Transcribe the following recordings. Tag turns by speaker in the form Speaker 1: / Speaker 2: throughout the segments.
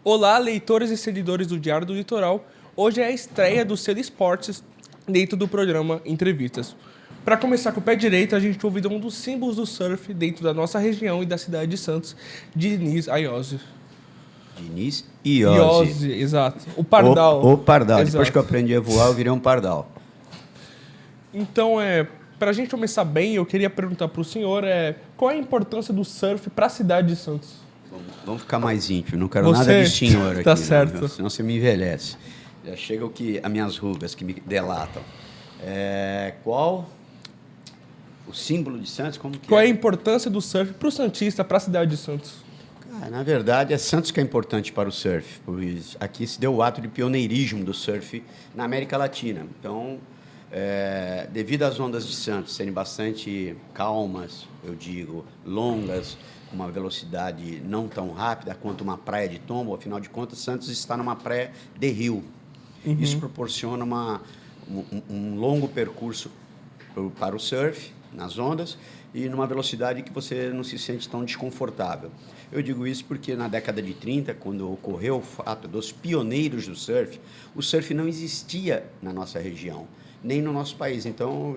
Speaker 1: Olá, leitores e seguidores do Diário do Litoral. Hoje é a estreia do Ser Esportes dentro do programa Entrevistas. Para começar com o pé direito, a gente convida um dos símbolos do surf dentro da nossa região e da cidade de Santos, Diniz Iose.
Speaker 2: Diniz Iose.
Speaker 1: Iose, exato. O Pardal.
Speaker 2: O Pardal.
Speaker 1: Exato.
Speaker 2: Depois que eu aprendi a voar, eu virei um Pardal.
Speaker 1: Então, para a gente começar bem, eu queria perguntar para o senhor qual é a importância do surf para a cidade de Santos?
Speaker 2: Vamos ficar mais íntimo. Não quero nada de senhor aqui.
Speaker 1: Tá certo.
Speaker 2: Não, senão você me envelhece. Já chega as minhas rugas que me delatam. Qual o símbolo de Santos?
Speaker 1: Qual é a importância do surf para o santista, para a cidade de Santos?
Speaker 2: Na verdade, é Santos que é importante para o surf, pois aqui se deu o ato de pioneirismo do surf na América Latina. Então, devido às ondas de Santos serem bastante calmas, eu digo, longas, com uma velocidade não tão rápida quanto uma praia de Tombo, afinal de contas, Santos está numa praia de rio. Uhum. Isso proporciona um longo percurso para o surf, nas ondas, e numa velocidade que você não se sente tão desconfortável. Eu digo isso porque na década de 30, quando ocorreu o fato dos pioneiros do surf, o surf não existia na nossa região, nem no nosso país. Então,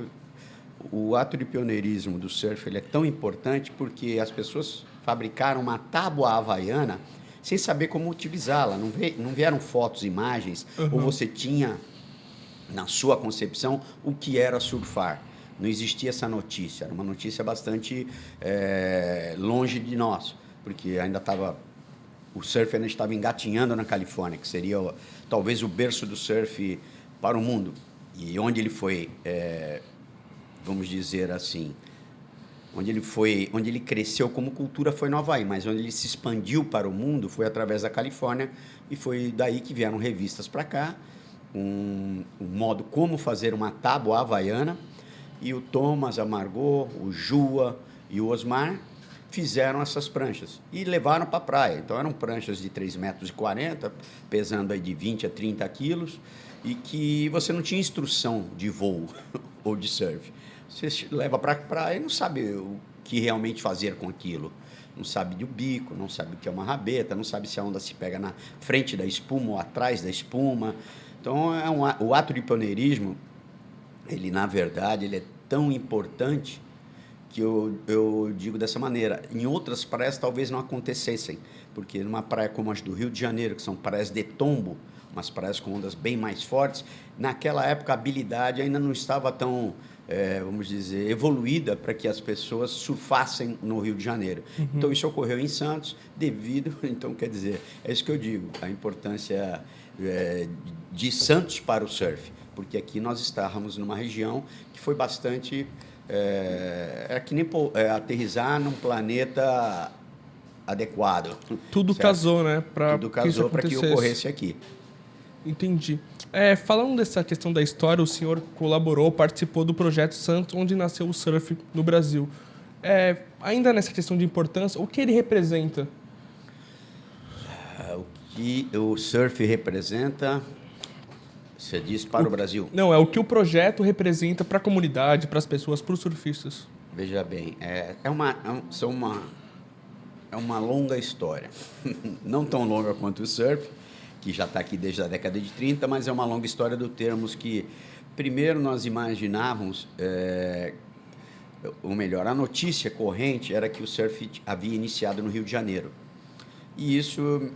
Speaker 2: o ato de pioneirismo do surf ele é tão importante porque as pessoas fabricaram uma tábua havaiana sem saber como utilizá-la. Não vieram fotos, imagens, ou você tinha, na sua concepção, o que era surfar. Não existia essa notícia, era uma notícia bastante longe de nós, porque o surf ainda estava engatinhando na Califórnia, que seria talvez o berço do surf para o mundo. E onde ele foi, vamos dizer assim, onde ele cresceu como cultura foi no Havaí, mas onde ele se expandiu para o mundo foi através da Califórnia, e foi daí que vieram revistas para cá, um modo como fazer uma tábua havaiana. E o Thomas, a Margot, o Jua e o Osmar fizeram essas pranchas e levaram para a praia. Então, eram pranchas de 3,40 metros, pesando aí de 20 a 30 quilos, e que você não tinha instrução de voo ou de surf. Você leva para a praia e não sabe o que realmente fazer com aquilo. Não sabe do bico, não sabe o que é uma rabeta, não sabe se a onda se pega na frente da espuma ou atrás da espuma. Então, o ato de pioneirismo, ele, na verdade, ele é tão importante que eu digo dessa maneira. Em outras praias talvez não acontecessem, porque numa praia como as do Rio de Janeiro, que são praias de tombo, umas praias com ondas bem mais fortes, naquela época a habilidade ainda não estava tão, vamos dizer, evoluída para que as pessoas surfassem no Rio de Janeiro. Uhum. Então, isso ocorreu em Santos então, quer dizer, é isso que eu digo, a importância de Santos para o surf, porque aqui nós estávamos numa região que foi bastante... é que nem aterrissar num planeta adequado.
Speaker 1: Tudo certo? Casou, né?
Speaker 2: Tudo casou para que ocorresse aqui.
Speaker 1: Entendi. Falando dessa questão da história, o senhor colaborou, participou do Projeto Santos, onde nasceu o surf no Brasil. Ainda nessa questão de importância, o que ele representa?
Speaker 2: O que o surf representa... Você diz para o Brasil?
Speaker 1: Não, é o que o projeto representa para a comunidade, para as pessoas, para os surfistas.
Speaker 2: Veja bem, é uma longa história. Não tão longa quanto o surf, que já está aqui desde a década de 30, mas é uma longa história do termos que, primeiro, nós imaginávamos, ou melhor, a notícia corrente era que o surf havia iniciado no Rio de Janeiro. E isso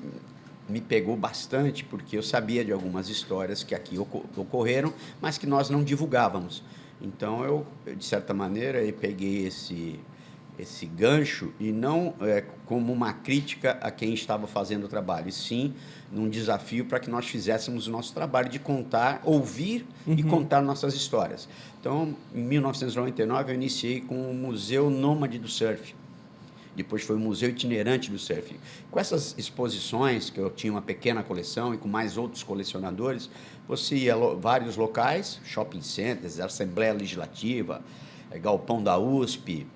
Speaker 2: me pegou bastante, porque eu sabia de algumas histórias que aqui ocorreram, mas que nós não divulgávamos. Então, eu de certa maneira, eu peguei esse gancho, e não como uma crítica a quem estava fazendo o trabalho, e sim num desafio para que nós fizéssemos o nosso trabalho de contar, ouvir e contar nossas histórias. Então, em 1999, eu iniciei com o Museu Nômade do Surf. Depois foi o Museu Itinerante do Surf. Com essas exposições, que eu tinha uma pequena coleção, e com mais outros colecionadores, você ia a vários locais, shopping centers, Assembleia Legislativa, Galpão da USP,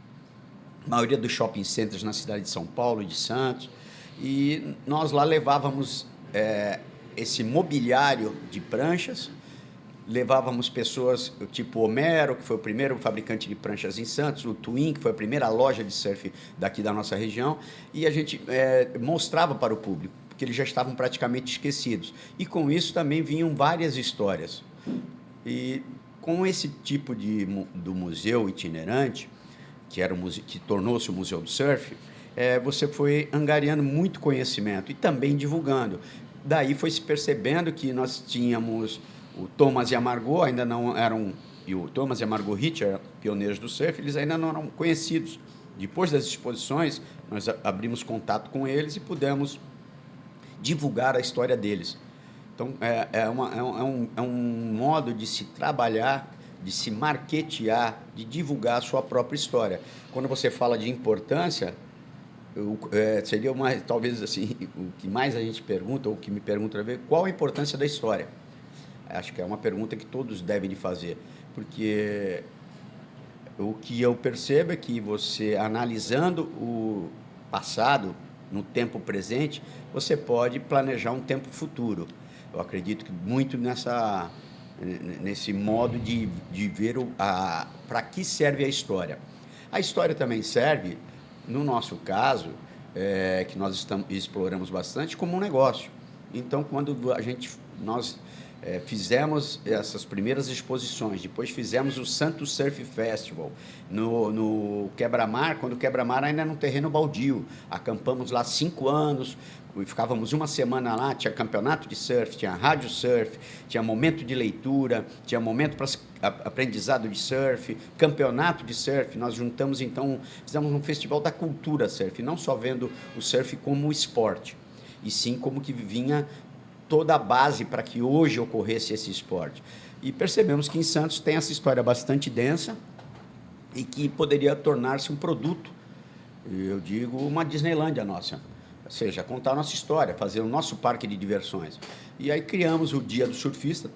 Speaker 2: a maioria dos shopping centers na cidade de São Paulo e de Santos, e nós lá levávamos esse mobiliário de pranchas, levávamos pessoas tipo Homero, que foi o primeiro fabricante de pranchas em Santos, o Twin, que foi a primeira loja de surf daqui da nossa região, e a gente mostrava para o público. porque eles já estavam praticamente esquecidos. E com isso também vinham várias histórias. E com esse tipo do museu itinerante, que tornou-se o Museu do Surf, você foi angariando muito conhecimento e também divulgando. Daí foi se percebendo que nós tínhamos o Thomas e a Margot, ainda não eram, e o Thomas e a Margot Hitcher, pioneiros do surf, eles ainda não eram conhecidos. Depois das exposições, nós abrimos contato com eles e pudemos divulgar a história deles. Então, é um modo de se trabalhar, de se marketear, de divulgar a sua própria história. Quando você fala de importância, seria talvez assim, o que mais a gente pergunta, ou o que me pergunta, qual a importância da história? Acho que é uma pergunta que todos devem de fazer, porque o que eu percebo é que você, analisando o passado, no tempo presente, você pode planejar um tempo futuro. Eu acredito que muito nesse modo de ver para que serve a história. A história também serve, no nosso caso, que nós exploramos bastante, como um negócio. Então, quando nós fizemos essas primeiras exposições, depois fizemos o Santos Surf Festival no Quebra-Mar, quando o Quebra-Mar ainda era um terreno baldio. Acampamos lá 5 anos, ficávamos uma semana lá, tinha campeonato de surf, tinha rádio surf, tinha momento de leitura, tinha momento para aprendizado de surf, campeonato de surf. Nós juntamos, então, fizemos um festival da cultura surf, não só vendo o surf como esporte, e sim como que vinha toda a base para que hoje ocorresse esse esporte. E percebemos que em Santos tem essa história bastante densa e que poderia tornar-se um produto, eu digo, uma Disneylândia nossa. Ou seja, contar a nossa história, fazer o nosso parque de diversões. E aí criamos o Dia do Surfista,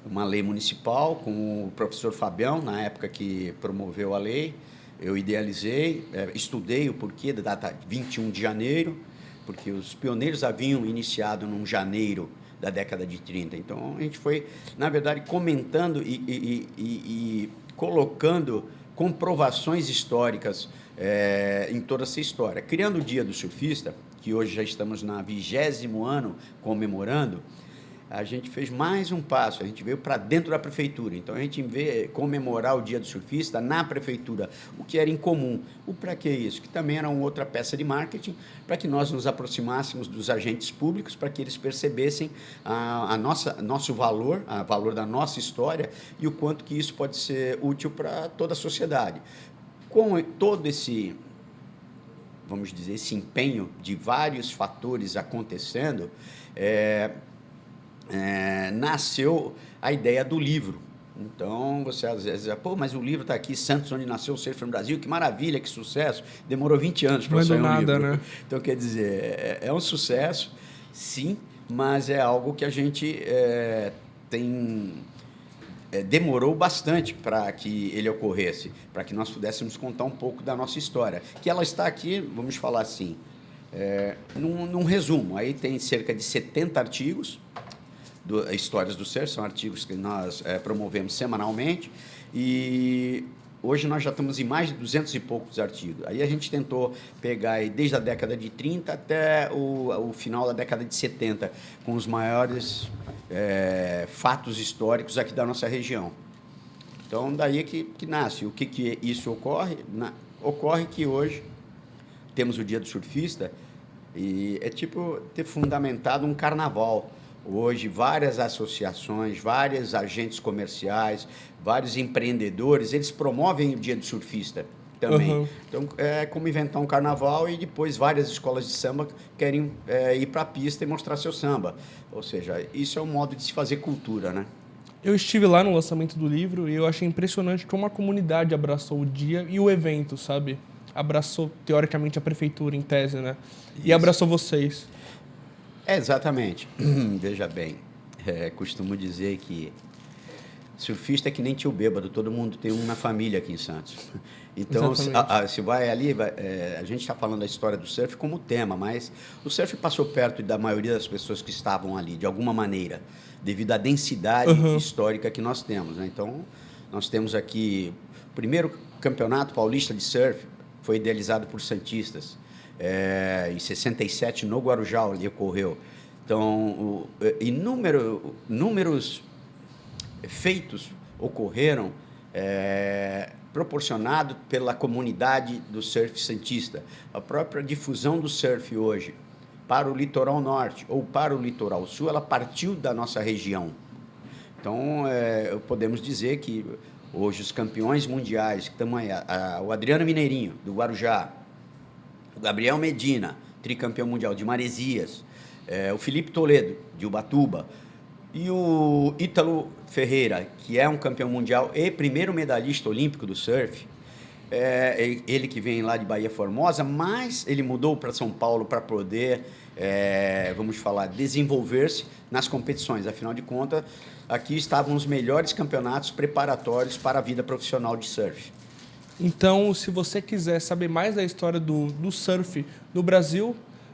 Speaker 2: uma lei municipal, com o professor Fabião, na época que promoveu a lei. Eu idealizei, estudei o porquê da data 21 de janeiro, porque os pioneiros haviam iniciado num janeiro da década de 30. Então, a gente foi, na verdade, comentando e colocando comprovações históricas em toda essa história. Criando o Dia do Surfista, que hoje já estamos na 20º ano comemorando, a gente fez mais um passo, a gente veio para dentro da prefeitura. Então, a gente veio comemorar o Dia do Surfista na prefeitura, o que era incomum. Para que isso? Que também era uma outra peça de marketing, para que nós nos aproximássemos dos agentes públicos, para que eles percebessem nosso valor, o valor da nossa história e o quanto que isso pode ser útil para toda a sociedade. Com todo esse, vamos dizer, esse empenho de vários fatores acontecendo, nasceu a ideia do livro. Então, você às vezes diz, mas o livro está aqui, Santos, onde nasceu o surf no Brasil, que maravilha, que sucesso. Demorou 20 anos para sair um livro. Né? Então, quer dizer, é um sucesso, sim, mas é algo que a gente demorou bastante para que ele ocorresse, para que nós pudéssemos contar um pouco da nossa história. Que ela está aqui, vamos falar assim, num resumo. Aí tem cerca de 70 artigos, Histórias do Surf, são artigos que nós promovemos semanalmente, e hoje nós já estamos em mais de 200 e poucos artigos. Aí a gente tentou pegar aí, desde a década de 30 até o final da década de 70, com os maiores fatos históricos aqui da nossa região. Então, daí é que nasce. O que isso ocorre? Ocorre que hoje temos o Dia do Surfista, e é tipo ter fundamentado um carnaval. Hoje, várias associações, vários agentes comerciais, vários empreendedores, eles promovem o Dia do Surfista também. Uhum. Então, é como inventar um carnaval e depois várias escolas de samba querem ir para a pista e mostrar seu samba. Ou seja, isso é um modo de se fazer cultura, né?
Speaker 1: Eu estive lá no lançamento do livro e eu achei impressionante como a comunidade abraçou o dia e o evento, sabe? Abraçou, teoricamente, a prefeitura, em tese, né? Isso. E abraçou vocês.
Speaker 2: Exatamente. Veja bem, costumo dizer que surfista é que nem tio bêbado, todo mundo tem um na família aqui em Santos. Então, se vai ali, a gente está falando da história do surf como tema, mas o surf passou perto da maioria das pessoas que estavam ali, de alguma maneira, devido à densidade histórica que nós temos. Né? Então, nós temos aqui o primeiro campeonato paulista de surf, foi idealizado por santistas. Em 67, no Guarujá, ele ocorreu. Então, inúmeros feitos ocorreram proporcionado pela comunidade do surf cientista. A própria difusão do surf hoje para o litoral norte ou para o litoral sul, ela partiu da nossa região. Então, podemos dizer que hoje os campeões mundiais, que estão aí, o Adriano Mineirinho, do Guarujá, o Gabriel Medina, tricampeão mundial de Maresias, o Felipe Toledo, de Ubatuba, e o Ítalo Ferreira, que é um campeão mundial e primeiro medalhista olímpico do surf, ele que vem lá de Bahia Formosa, mas ele mudou para São Paulo para poder, vamos falar, desenvolver-se nas competições. Afinal de contas, aqui estavam os melhores campeonatos preparatórios para a vida profissional de surf.
Speaker 1: Então, se você quiser saber mais da história do surf no Brasil,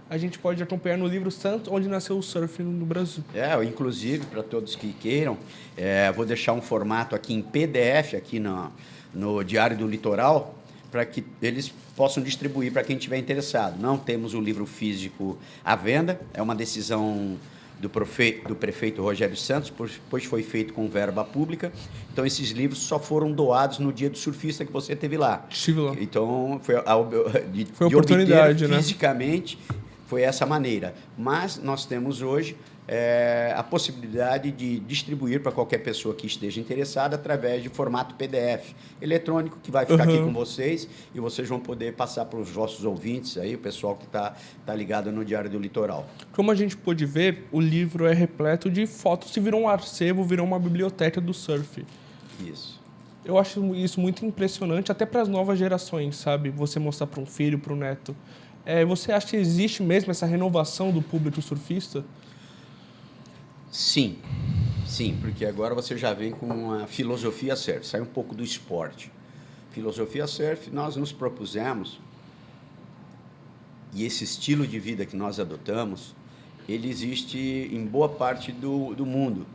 Speaker 1: a gente pode acompanhar no livro Santos, onde nasceu o surf no Brasil.
Speaker 2: Inclusive, para todos que queiram, vou deixar um formato aqui em PDF, aqui no Diário do Litoral, para que eles possam distribuir para quem estiver interessado. Não temos o livro físico à venda, é uma decisão do prefeito Rogério Santos, pois foi feito com verba pública. Então, esses livros só foram doados no dia do surfista que você teve lá.
Speaker 1: Estive lá.
Speaker 2: Então, foi a
Speaker 1: oportunidade,
Speaker 2: obter
Speaker 1: né?
Speaker 2: Fisicamente, foi essa maneira. Mas nós temos hoje a possibilidade de distribuir para qualquer pessoa que esteja interessada através de formato PDF eletrônico, que vai ficar aqui com vocês e vocês vão poder passar para os vossos ouvintes, aí, o pessoal que tá ligado no Diário do Litoral.
Speaker 1: Como a gente pôde ver, o livro é repleto de fotos que virou um acervo, virou uma biblioteca do surf.
Speaker 2: Isso.
Speaker 1: Eu acho isso muito impressionante, até para as novas gerações, sabe? Você mostrar para um filho, para um neto. Você acha que existe mesmo essa renovação do público surfista?
Speaker 2: Sim, porque agora você já vem com uma filosofia surf, sai um pouco do esporte. Filosofia surf, nós nos propusemos, e esse estilo de vida que nós adotamos, ele existe em boa parte do mundo.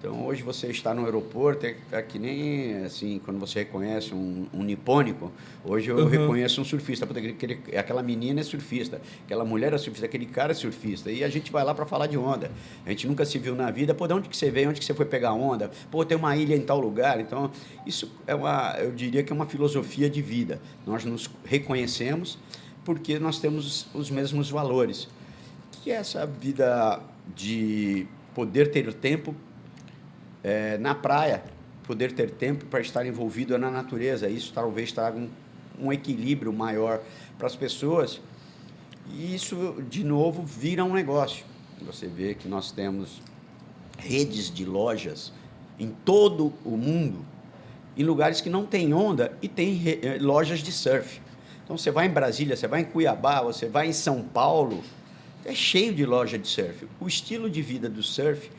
Speaker 2: Então, hoje você está no aeroporto, é que nem assim, quando você reconhece um nipônico, hoje eu reconheço um surfista, aquela menina é surfista, aquela mulher é surfista, aquele cara é surfista, e a gente vai lá para falar de onda. A gente nunca se viu na vida, de onde que você veio, onde que você foi pegar onda? Tem uma ilha em tal lugar. Então, isso eu diria que é uma filosofia de vida. Nós nos reconhecemos porque nós temos os mesmos valores, que é essa vida de poder ter o tempo na praia, poder ter tempo para estar envolvido na natureza. Isso talvez traga um equilíbrio maior para as pessoas. E isso, de novo, vira um negócio. Você vê que nós temos redes de lojas em todo o mundo, em lugares que não tem onda e tem lojas de surf. Então, você vai em Brasília, você vai em Cuiabá, você vai em São Paulo, é cheio de loja de surf. O estilo de vida do surf,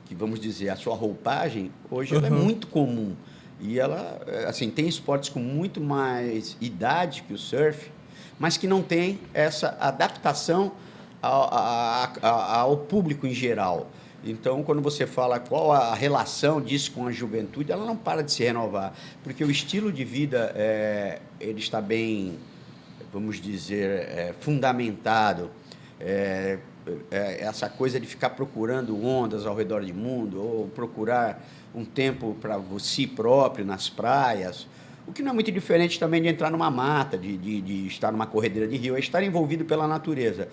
Speaker 2: que vamos dizer, a sua roupagem, hoje ela é muito comum. E ela, assim, tem esportes com muito mais idade que o surf, mas que não tem essa adaptação ao público em geral. Então, quando você fala qual a relação disso com a juventude, ela não para de se renovar, porque o estilo de vida ele está bem, vamos dizer, fundamentado. Essa coisa de ficar procurando ondas ao redor do mundo, ou procurar um tempo para si próprio nas praias, o que não é muito diferente também de entrar numa mata, de estar numa corredeira de rio, é estar envolvido pela natureza.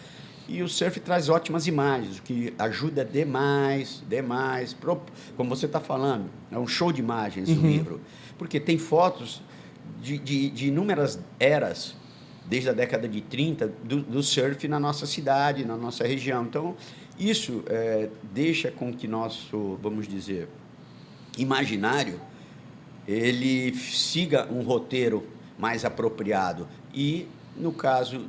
Speaker 2: E o surf traz ótimas imagens, o que ajuda demais, como você está falando, é um show de imagens o livro, porque tem fotos de inúmeras eras, desde a década de 30, do surf na nossa cidade, na nossa região. Então, isso deixa com que nosso, vamos dizer, imaginário, ele siga um roteiro mais apropriado. E, no caso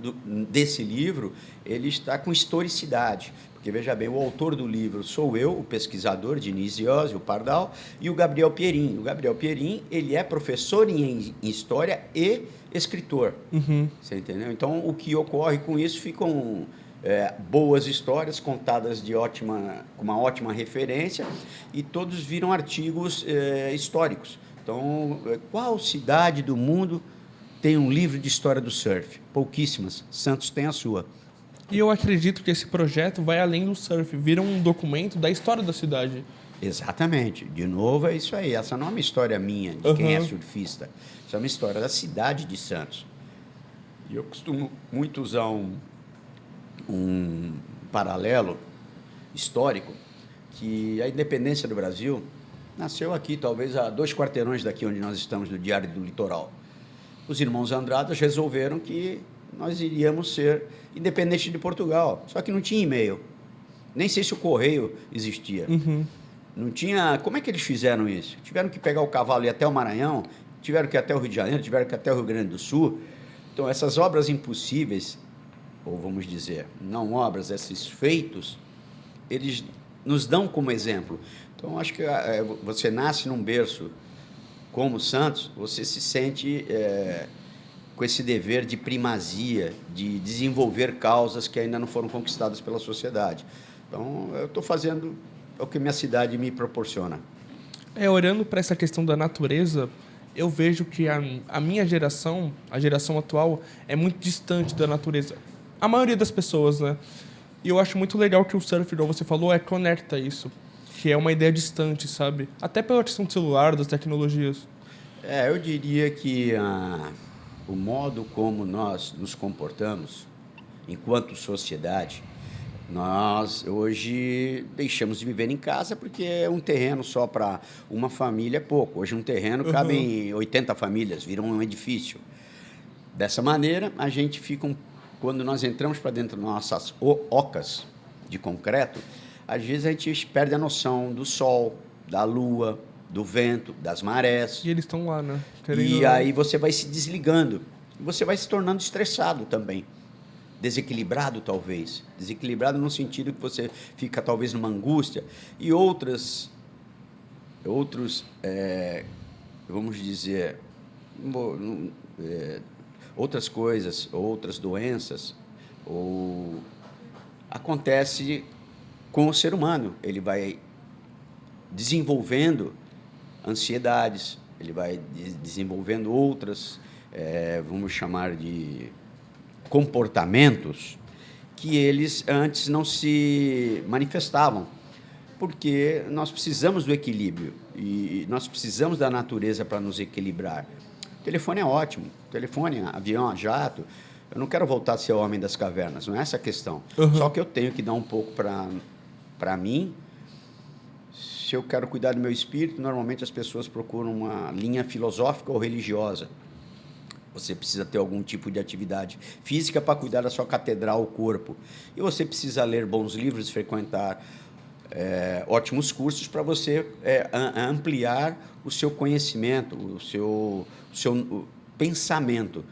Speaker 2: desse livro, ele está com historicidade. Porque, veja bem, o autor do livro sou eu, o pesquisador Diniz Iose, o Pardal, e o Gabriel Pierin. O Gabriel Pierin, ele é professor em História e escritor. Você entendeu? Então, o que ocorre com isso ficam boas histórias contadas com uma ótima referência, e todos viram artigos históricos. Então, qual cidade do mundo tem um livro de história do surf? Pouquíssimas. Santos tem a sua.
Speaker 1: E eu acredito que esse projeto vai além do surf, vira um documento da história da cidade.
Speaker 2: Exatamente. De novo, é isso aí. Essa não é uma história minha, de quem é surfista. Isso é uma história da cidade de Santos. E eu costumo muito usar um paralelo histórico, que a independência do Brasil nasceu aqui, talvez a 2 quarteirões daqui onde nós estamos, no Diário do Litoral. Os irmãos Andradas resolveram que nós iríamos ser independentes de Portugal, só que não tinha e-mail. Nem sei se o correio existia. Não tinha... Como é que eles fizeram isso? Tiveram que pegar o cavalo e ir até o Maranhão, tiveram que ir até o Rio de Janeiro, tiveram que ir até o Rio Grande do Sul. Então, essas obras impossíveis, ou vamos dizer, não obras, esses feitos, eles nos dão como exemplo. Então, acho que você nasce num berço como Santos, você se sente com esse dever de primazia, de desenvolver causas que ainda não foram conquistadas pela sociedade. Então, eu estou fazendo o que minha cidade me proporciona.
Speaker 1: Olhando para essa questão da natureza, eu vejo que a minha geração, a geração atual, é muito distante da natureza. A maioria das pessoas, né? E eu acho muito legal que o surf, igual você falou, conecta isso. Que é uma ideia distante, sabe? Até pela questão do celular, das tecnologias.
Speaker 2: Eu diria que o modo como nós nos comportamos enquanto sociedade, nós hoje deixamos de viver em casa porque um terreno só para uma família é pouco. Hoje um terreno cabe em 80 famílias, vira um edifício. Dessa maneira, a gente fica, quando nós entramos para dentro das nossas ocas de concreto, às vezes a gente perde a noção do sol, da lua, do vento, das marés.
Speaker 1: E eles estão lá, né?
Speaker 2: E aí você vai se desligando. Você vai se tornando estressado também. Desequilibrado, talvez. Desequilibrado no sentido que você fica, talvez, numa angústia. E outros, vamos dizer, outras coisas, outras doenças, acontece com o ser humano. Ele vai desenvolvendo ansiedades, ele vai desenvolvendo outras, vamos chamar de comportamentos que eles antes não se manifestavam, porque nós precisamos do equilíbrio e nós precisamos da natureza para nos equilibrar. O telefone é ótimo, telefone, avião, jato. Eu não quero voltar a ser o homem das cavernas, não é essa a questão. Só que eu tenho que dar um pouco para mim. Se eu quero cuidar do meu espírito, normalmente as pessoas procuram uma linha filosófica ou religiosa. Você precisa ter algum tipo de atividade física para cuidar da sua catedral, o corpo. E você precisa ler bons livros, frequentar ótimos cursos para você ampliar o seu conhecimento, o seu pensamento.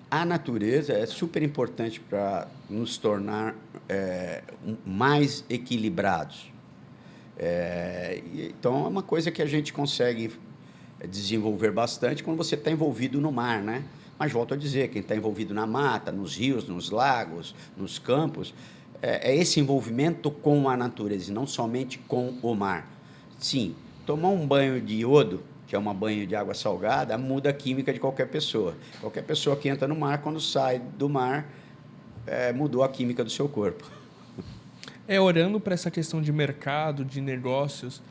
Speaker 2: A natureza é super importante para nos tornar mais equilibrados. Então, é uma coisa que a gente consegue desenvolver bastante quando você está envolvido no mar, né? Mas, volto a dizer, quem está envolvido na mata, nos rios, nos lagos, nos campos, é esse envolvimento com a natureza, e não somente com o mar. Sim, tomar um banho de iodo, que é um banho de água salgada, muda a química de qualquer pessoa. Qualquer pessoa que entra no mar, quando sai do mar, mudou a química do seu corpo.
Speaker 1: Olhando para essa questão de mercado, de negócios,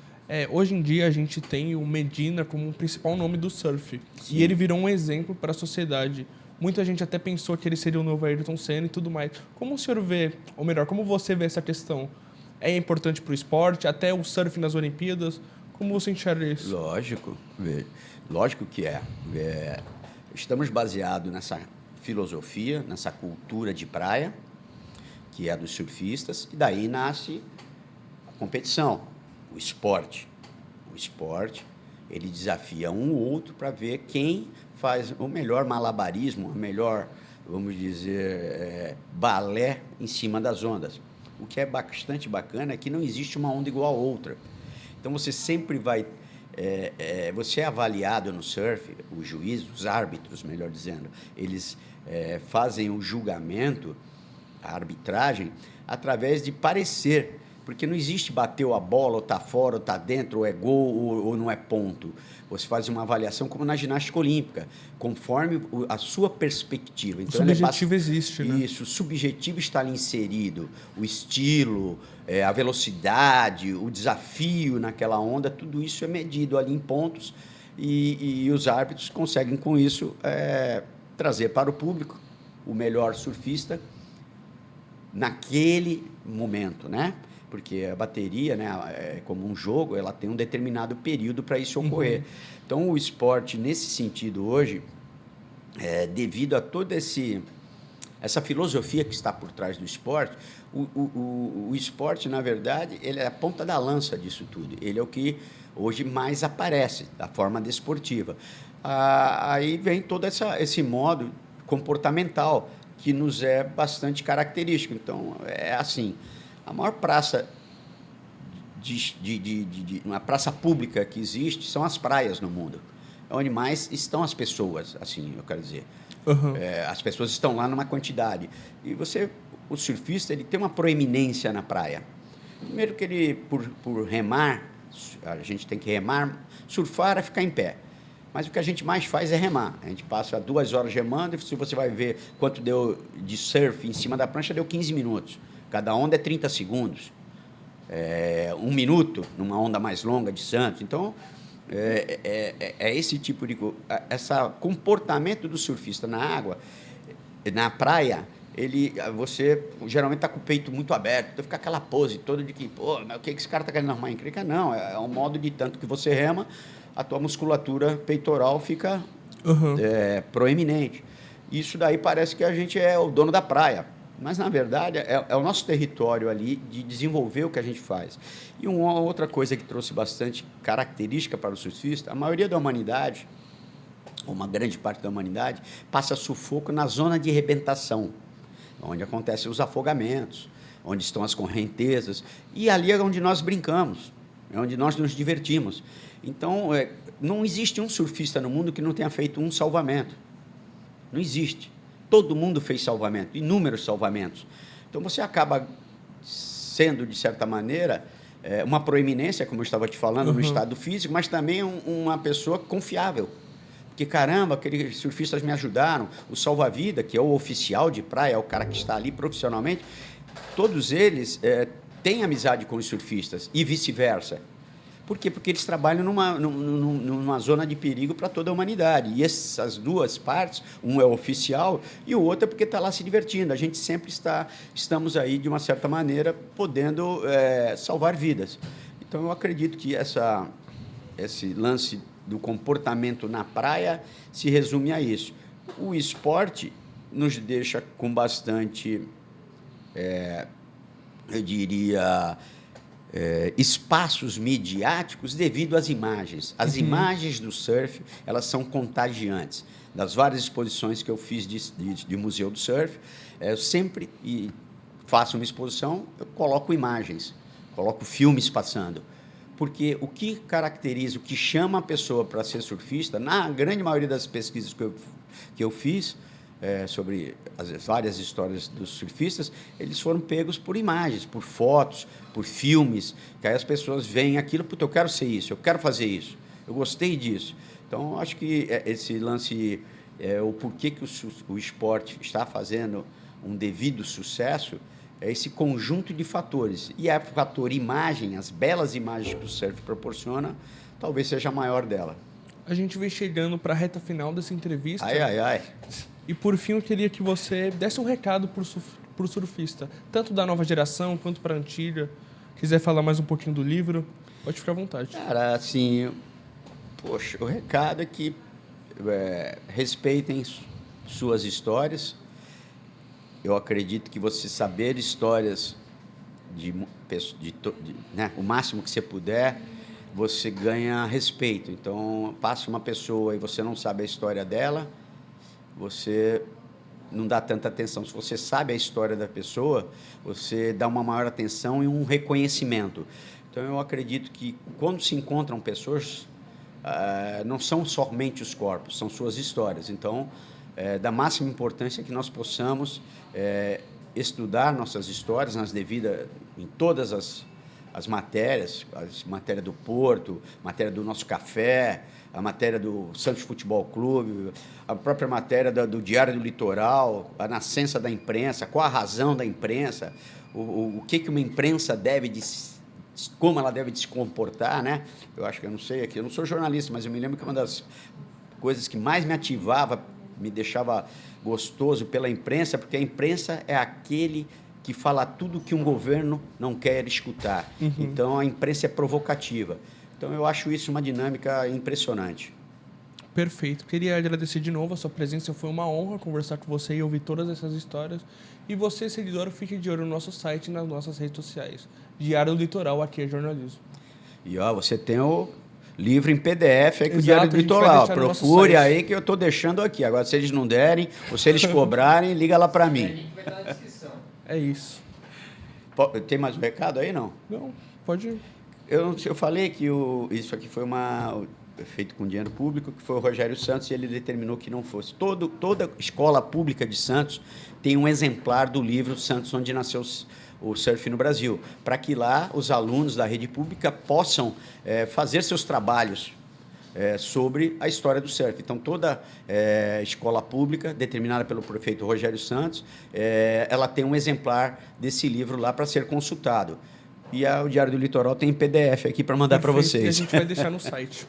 Speaker 1: hoje em dia a gente tem o Medina como o principal nome do surf. Sim. E ele virou um exemplo para a sociedade. Muita gente até pensou que ele seria o novo Ayrton Senna e tudo mais. Como o senhor vê, ou melhor, como você vê essa questão? É importante para o esporte, até o surf nas Olimpíadas? Como você enxerga isso?
Speaker 2: Lógico que é. Estamos baseados nessa filosofia, nessa cultura de praia, que é dos surfistas, e daí nasce a competição, o esporte. O esporte, ele desafia um ou outro para ver quem faz o melhor malabarismo, o melhor, vamos dizer, balé em cima das ondas. O que é bastante bacana é que não existe uma onda igual a outra. Então, você sempre vai... você é avaliado no surf, os juízes, os árbitros, melhor dizendo, eles fazem o julgamento, a arbitragem, através de parecer Porque não existe bateu a bola, ou está fora, ou está dentro, ou é gol, ou não é ponto. Você faz uma avaliação como na ginástica olímpica, conforme a sua perspectiva.
Speaker 1: Então, o subjetivo existe, né?
Speaker 2: Isso, o subjetivo está ali inserido. O estilo, a velocidade, o desafio naquela onda, tudo isso é medido ali em pontos e os árbitros conseguem, com isso, trazer para o público o melhor surfista naquele momento, né? Porque a bateria, né, como um jogo, ela tem um determinado período para isso ocorrer. Então, o esporte, nesse sentido, hoje, devido a toda essa filosofia que está por trás do esporte, o esporte, na verdade, ele é a ponta da lança disso tudo. Ele é o que hoje mais aparece, da forma desportiva. Aí vem todo esse modo comportamental, que nos é bastante característico. Então, é assim, a maior praça uma praça pública que existe são as praias no mundo, onde mais estão as pessoas, assim, eu quero dizer. As pessoas estão lá numa quantidade. E o surfista, ele tem uma proeminência na praia. Primeiro que ele, por remar, a gente tem que remar, surfar é ficar em pé. Mas o que a gente mais faz é remar. A gente passa 2 horas remando e se você vai ver quanto deu de surf em cima da prancha, deu 15 minutos. Cada onda é 30 segundos. 1 minuto numa onda mais longa de Santos. Então, esse tipo de... Esse comportamento do surfista na água, na praia, você geralmente está com o peito muito aberto, então fica aquela pose toda de que, pô, mas o que esse cara está querendo arrumar encrenca? Não, é um modo de tanto que você rema, a tua musculatura peitoral fica proeminente. Isso daí parece que a gente é o dono da praia, mas, na verdade, é o nosso território ali de desenvolver o que a gente faz. E uma outra coisa que trouxe bastante característica para o surfista, a maioria da humanidade, ou uma grande parte da humanidade, passa sufoco na zona de arrebentação, onde acontecem os afogamentos, onde estão as correntezas, e ali é onde nós brincamos, é onde nós nos divertimos. Então, não existe um surfista no mundo que não tenha feito um salvamento. Não existe. Todo mundo fez salvamento, inúmeros salvamentos. Então, você acaba sendo, de certa maneira, uma proeminência, como eu estava te falando, no estado físico, mas também uma pessoa confiável. Porque, caramba, aqueles surfistas me ajudaram. O salva-vida, que é o oficial de praia, é o cara que está ali profissionalmente, todos eles têm amizade com os surfistas e vice-versa. Por quê? Porque eles trabalham numa zona de perigo para toda a humanidade. E essas duas partes, um é o oficial e o outro é porque está lá se divertindo. A gente sempre estamos aí, de uma certa maneira, podendo salvar vidas. Então, eu acredito que esse lance do comportamento na praia se resume a isso. O esporte nos deixa com bastante, eu diria... espaços midiáticos devido às imagens. As imagens do surf, elas são contagiantes. Das várias exposições que eu fiz de Museu do Surf, eu sempre faço uma exposição, eu coloco imagens, coloco filmes passando. Porque o que caracteriza, o que chama a pessoa para ser surfista, na grande maioria das pesquisas que eu fiz, sobre as várias histórias dos surfistas, eles foram pegos por imagens, por fotos, por filmes, que aí as pessoas veem aquilo, puta, eu quero ser isso, eu quero fazer isso, eu gostei disso. Então, acho que esse lance, o porquê que o esporte está fazendo um devido sucesso, é esse conjunto de fatores. E o fator imagem, as belas imagens que o surf proporciona, talvez seja a maior dela.
Speaker 1: A gente vem chegando para a reta final dessa entrevista.
Speaker 2: Ai.
Speaker 1: E, por fim, eu queria que você desse um recado para o surfista, tanto da nova geração quanto para a antiga. Quiser falar mais um pouquinho do livro, pode ficar à vontade.
Speaker 2: Cara, assim, poxa, o recado é que respeitem suas histórias. Eu acredito que você saber histórias né, o máximo que você puder, você ganha respeito. Então, passa uma pessoa e você não sabe a história dela, você não dá tanta atenção. Se você sabe a história da pessoa, você dá uma maior atenção e um reconhecimento. Então, eu acredito que quando se encontram pessoas, não são somente os corpos, são suas histórias. Então, da máxima importância que nós possamos estudar nossas histórias em todas as matérias, do Porto, matéria do nosso café, a matéria do Santos Futebol Clube, a própria matéria do Diário do Litoral, a nascença da imprensa, qual a razão da imprensa, o que uma imprensa como ela deve se comportar, né? Eu acho que eu não sei aqui, eu não sou jornalista, mas eu me lembro que uma das coisas que mais me ativava, me deixava gostoso pela imprensa, porque a imprensa é aquele que fala tudo que um governo não quer escutar. Então, a imprensa é provocativa. Então, eu acho isso uma dinâmica impressionante.
Speaker 1: Perfeito. Queria agradecer de novo a sua presença. Foi uma honra conversar com você e ouvir todas essas histórias. E você, seguidor, fique de olho no nosso site e nas nossas redes sociais. Diário do Litoral, aqui é jornalismo.
Speaker 2: E você tem o livro em PDF aí com o
Speaker 1: Exato,
Speaker 2: Diário do Litoral. Procure
Speaker 1: no
Speaker 2: aí que eu estou deixando aqui. Agora, se eles não derem, ou se eles cobrarem, liga lá para mim.
Speaker 3: Vai estar na descrição.
Speaker 1: É isso.
Speaker 2: Tem mais um recado aí, não?
Speaker 1: Não, pode ir.
Speaker 2: Eu falei que isso aqui foi feito com dinheiro público, que foi o Rogério Santos, e ele determinou que não fosse. Toda escola pública de Santos tem um exemplar do livro Santos, onde nasceu o surf no Brasil, para que lá os alunos da rede pública possam fazer seus trabalhos sobre a história do surf. Então, toda escola pública, determinada pelo prefeito Rogério Santos, ela tem um exemplar desse livro lá para ser consultado. E o Diário do Litoral tem PDF aqui para mandar para vocês.
Speaker 1: E a gente vai deixar no site.